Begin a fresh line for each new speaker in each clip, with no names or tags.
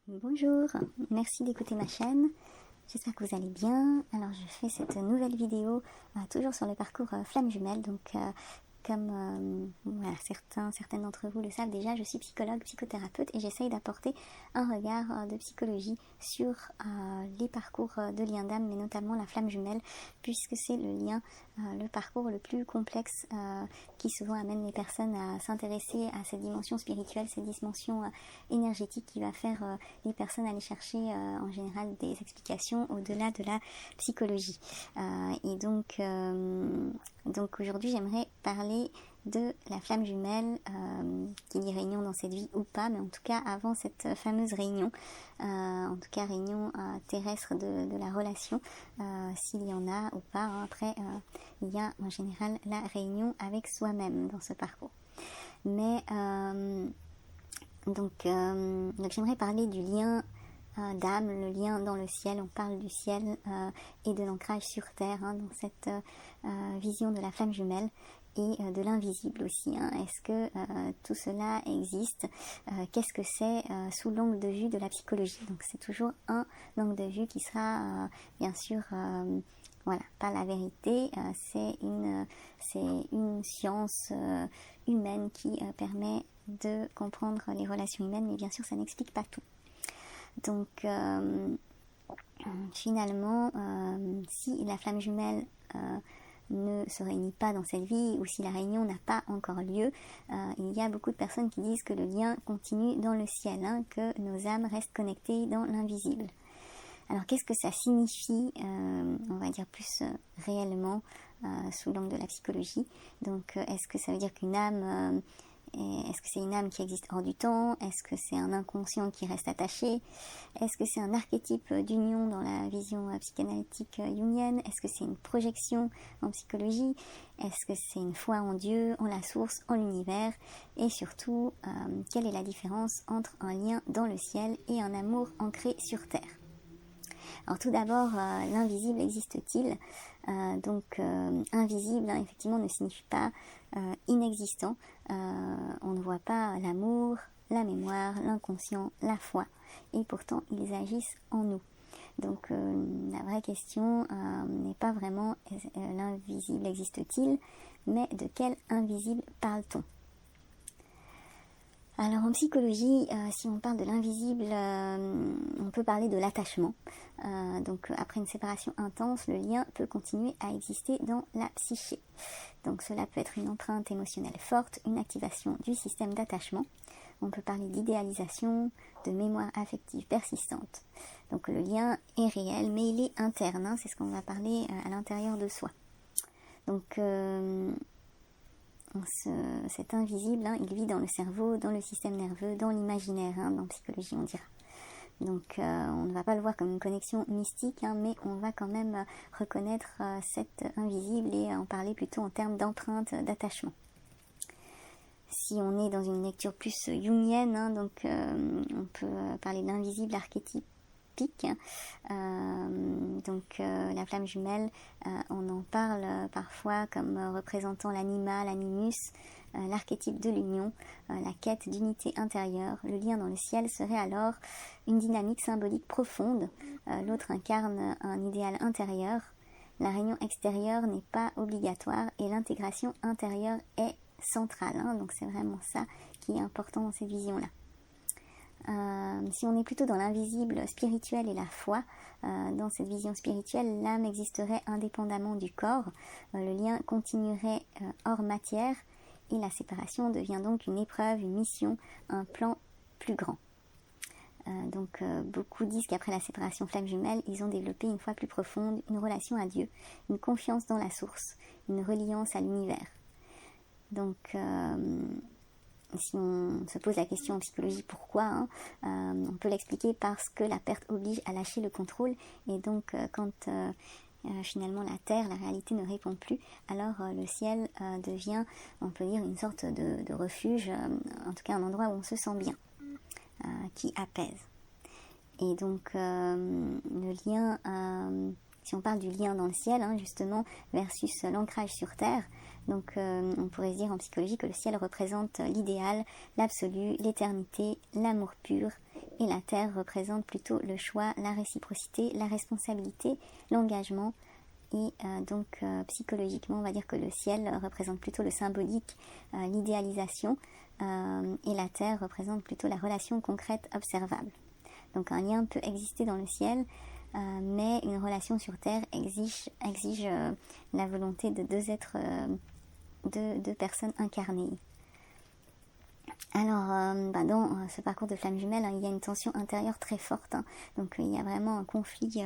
Bonjour, merci d'écouter ma chaîne, j'espère que vous allez bien. Alors je fais cette nouvelle vidéo toujours sur le parcours Flamme Jumelle. Donc comme voilà, certaines d'entre vous le savent déjà, je suis psychologue, psychothérapeute et j'essaye d'apporter un regard de psychologie sur les parcours de liens d'âme, mais notamment la flamme jumelle, puisque c'est le parcours le plus complexe qui souvent amène les personnes à s'intéresser à cette dimension spirituelle, cette dimension énergétique qui va faire les personnes aller chercher en général des explications au-delà de la psychologie. Et donc aujourd'hui j'aimerais parler de la flamme jumelle, qu'il y ait réunion dans cette vie ou pas, mais en tout cas avant cette fameuse réunion, en tout cas réunion terrestre de la relation, s'il y en a ou pas, hein. Après il y a en général la réunion avec soi-même dans ce parcours. Mais donc j'aimerais parler du lien d'âme, le lien dans le ciel. On parle du ciel et de l'ancrage sur terre, hein, dans cette vision de la flamme jumelle et de l'invisible aussi, hein. Est-ce que tout cela existe? Qu'est-ce que c'est sous l'angle de vue de la psychologie? Donc c'est toujours un angle de vue qui sera bien sûr voilà, pas la vérité, c'est une science humaine qui permet de comprendre les relations humaines, mais bien sûr ça n'explique pas tout. Donc finalement, si la flamme jumelle ne se réunit pas dans cette vie, ou si la réunion n'a pas encore lieu, il y a beaucoup de personnes qui disent que le lien continue dans le ciel, hein, que nos âmes restent connectées dans l'invisible. Alors qu'est-ce que ça signifie, on va dire plus réellement, sous l'angle de la psychologie? Donc est-ce que ça veut dire qu'une âme... Est-ce que c'est une âme qui existe hors du temps? Est-ce que c'est un inconscient qui reste attaché? Est-ce que c'est un archétype d'union dans la vision psychanalytique jungienne? Est-ce que c'est une projection en psychologie? Est-ce que c'est une foi en Dieu, en la source, en l'univers? Et surtout, quelle est la différence entre un lien dans le ciel et un amour ancré sur terre? Alors tout d'abord, l'invisible existe-t-il? Donc invisible, hein, effectivement, ne signifie pas inexistant. On ne voit pas l'amour, la mémoire, l'inconscient, la foi, et pourtant ils agissent en nous. Donc la vraie question n'est pas vraiment l'invisible existe-t-il, mais de quel invisible parle-t-on? Alors en psychologie, si on parle de l'invisible, on peut parler de l'attachement. Donc après une séparation intense, le lien peut continuer à exister dans la psyché. Donc cela peut être une empreinte émotionnelle forte, une activation du système d'attachement. On peut parler d'idéalisation, de mémoire affective persistante. Donc le lien est réel, mais il est interne, hein, c'est ce qu'on va parler à l'intérieur de soi. Donc cet invisible, hein, il vit dans le cerveau, dans le système nerveux, dans l'imaginaire, hein, dans la psychologie on dira. Donc on ne va pas le voir comme une connexion mystique, hein, mais on va quand même reconnaître cet invisible et en parler plutôt en termes d'empreinte, d'attachement. Si on est dans une lecture plus jungienne, hein, donc on peut parler d'invisible archétype. Donc la flamme jumelle, on en parle parfois comme représentant l'anima, l'animus, l'archétype de l'union, la quête d'unité intérieure. Le lien dans le ciel serait alors une dynamique symbolique profonde. L'autre incarne un idéal intérieur. La réunion extérieure n'est pas obligatoire et l'intégration intérieure est centrale, hein, donc c'est vraiment ça qui est important dans cette vision-là. Si on est plutôt dans l'invisible spirituel et la foi, dans cette vision spirituelle, l'âme existerait indépendamment du corps, le lien continuerait hors matière et la séparation devient donc une épreuve, une mission, un plan plus grand. Donc beaucoup disent qu'après la séparation flamme jumelle, ils ont développé une foi plus profonde, une relation à Dieu, une confiance dans la source, une reliance à l'univers. Donc si on se pose la question en psychologie pourquoi, hein, on peut l'expliquer parce que la perte oblige à lâcher le contrôle et donc quand finalement la terre, la réalité ne répond plus, alors le ciel devient, on peut dire, une sorte de refuge, en tout cas un endroit où on se sent bien, qui apaise. Et donc le lien, si on parle du lien dans le ciel, hein, justement, versus l'ancrage sur terre, donc on pourrait se dire en psychologie que le ciel représente l'idéal, l'absolu, l'éternité, l'amour pur et la terre représente plutôt le choix, la réciprocité, la responsabilité, l'engagement. Et donc psychologiquement, on va dire que le ciel représente plutôt le symbolique, l'idéalisation, et la terre représente plutôt la relation concrète observable. Donc un lien peut exister dans le ciel, mais une relation sur terre exige la volonté de deux êtres, deux personnes incarnées. Alors, dans ce parcours de flamme jumelle, il y a une tension intérieure très forte. Donc, il y a vraiment un conflit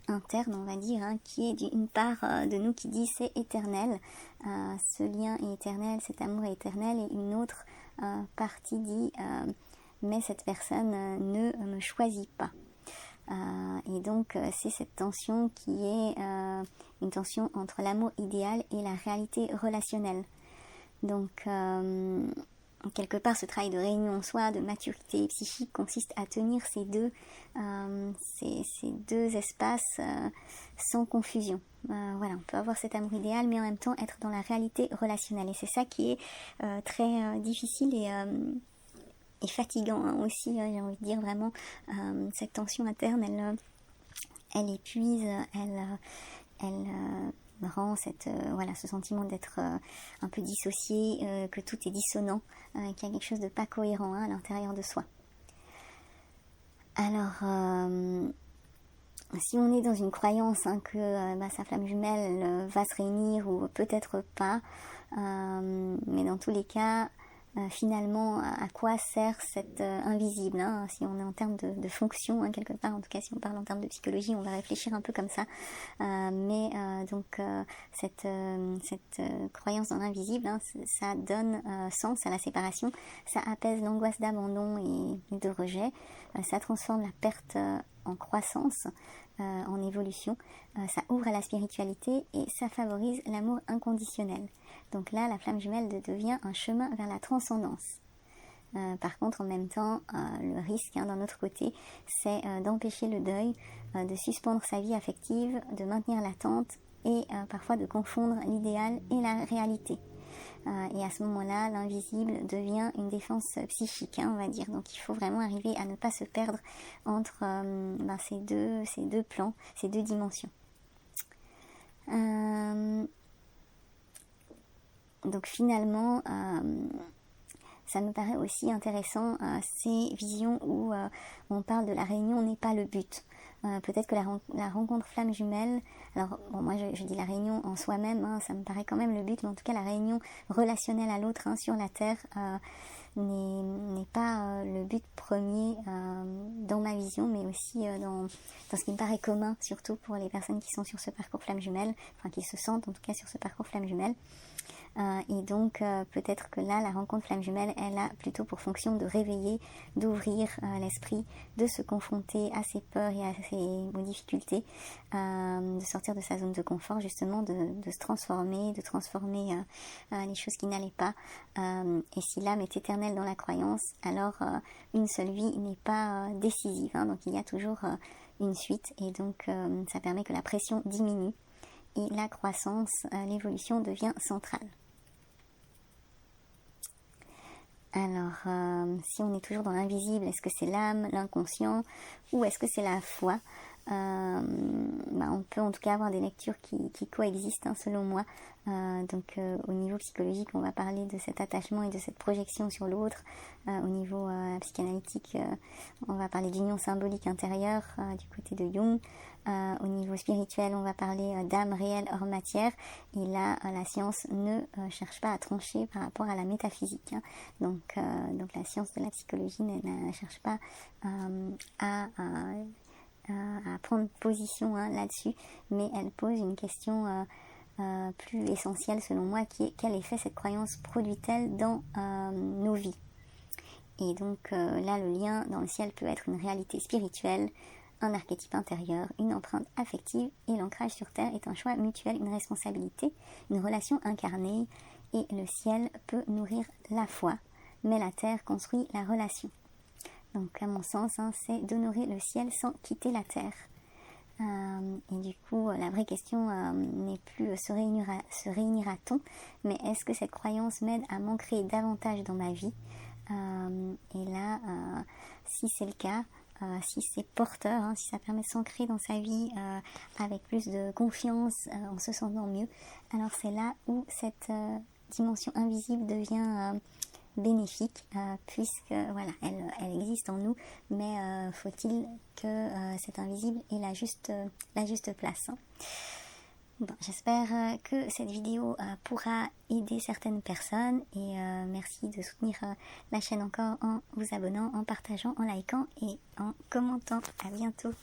interne, on va dire, qui est d'une part de nous qui dit c'est éternel, ce lien est éternel, cet amour est éternel, et une autre partie dit mais cette personne ne me choisit pas. Et donc, c'est cette tension qui est une tension entre l'amour idéal et la réalité relationnelle. Donc, quelque part, ce travail de réunion en soi, de maturité psychique, consiste à tenir ces deux espaces sans confusion. Voilà, on peut avoir cet amour idéal, mais en même temps être dans la réalité relationnelle. Et c'est ça qui est très difficile et fatigant aussi, j'ai envie de dire vraiment. Cette tension interne, elle épuise, elle rend ce sentiment d'être un peu dissocié, que tout est dissonant, qu'il y a quelque chose de pas cohérent à l'intérieur de soi. Alors, si on est dans une croyance que sa flamme jumelle va se réunir ou peut-être pas, mais dans tous les cas, finalement, à quoi sert cet invisible, si on est en termes de fonction, quelque part, en tout cas si on parle en termes de psychologie, on va réfléchir un peu comme ça. Cette croyance dans l'invisible, ça donne sens à la séparation, ça apaise l'angoisse d'abandon et de rejet, ça transforme la perte en croissance, en évolution, ça ouvre à la spiritualité et ça favorise l'amour inconditionnel. Donc là, la flamme jumelle devient un chemin vers la transcendance. Par contre, en même temps, le risque d'un autre côté, c'est d'empêcher le deuil, de suspendre sa vie affective, de maintenir l'attente et parfois de confondre l'idéal et la réalité. Et à ce moment-là, l'invisible devient une défense psychique, on va dire. Donc il faut vraiment arriver à ne pas se perdre entre ces deux plans, ces deux dimensions. Donc finalement, ça me paraît aussi intéressant, ces visions où on parle de la réunion n'est pas le but. Peut-être que la rencontre flamme jumelle, alors bon, moi je dis la réunion en soi-même, ça me paraît quand même le but, mais en tout cas la réunion relationnelle à l'autre sur la terre n'est pas le but premier dans ma vision, mais aussi dans ce qui me paraît commun, surtout pour les personnes qui sont sur ce parcours flamme jumelle, enfin qui se sentent en tout cas sur ce parcours flamme jumelle. Et donc peut-être que là la rencontre flamme jumelle elle a plutôt pour fonction de réveiller, d'ouvrir l'esprit, de se confronter à ses peurs et à aux difficultés, de sortir de sa zone de confort, justement de se transformer, de transformer les choses qui n'allaient pas. Et si l'âme est éternelle dans la croyance, alors une seule vie n'est pas décisive, donc il y a toujours une suite, et donc ça permet que la pression diminue et la croissance, l'évolution devient centrale. Alors, si on est toujours dans l'invisible, est-ce que c'est l'âme, l'inconscient, ou est-ce que c'est la foi ? On peut en tout cas avoir des lectures qui coexistent, selon moi. Donc au niveau psychologique, on va parler de cet attachement et de cette projection sur l'autre. Au niveau psychanalytique, on va parler d'union symbolique intérieure du côté de Jung. Au niveau spirituel, on va parler d'âme réelle hors matière. Et là, la science ne cherche pas à trancher par rapport à la métaphysique. Donc la science de la psychologie ne cherche pas à prendre position là-dessus, mais elle pose une question plus essentielle selon moi, qui est quel effet cette croyance produit-elle dans nos vies. Et donc là, le lien dans le ciel peut être une réalité spirituelle, un archétype intérieur, une empreinte affective, et l'ancrage sur terre est un choix mutuel, une responsabilité, une relation incarnée, et le ciel peut nourrir la foi, mais la terre construit la relation. Donc à mon sens, c'est d'honorer le ciel sans quitter la terre. Et du coup, la vraie question n'est plus se réunira-t-on, mais est-ce que cette croyance m'aide à m'ancrer davantage dans ma vie, Et là, si c'est le cas, si c'est porteur, si ça permet de s'ancrer dans sa vie avec plus de confiance, en se sentant mieux, alors c'est là où cette dimension invisible devient bénéfique, puisque voilà, elle existe en nous, mais faut-il que cet invisible ait la juste place. Bon, j'espère que cette vidéo pourra aider certaines personnes et merci de soutenir la chaîne encore en vous abonnant, en partageant, en likant et en commentant. À bientôt.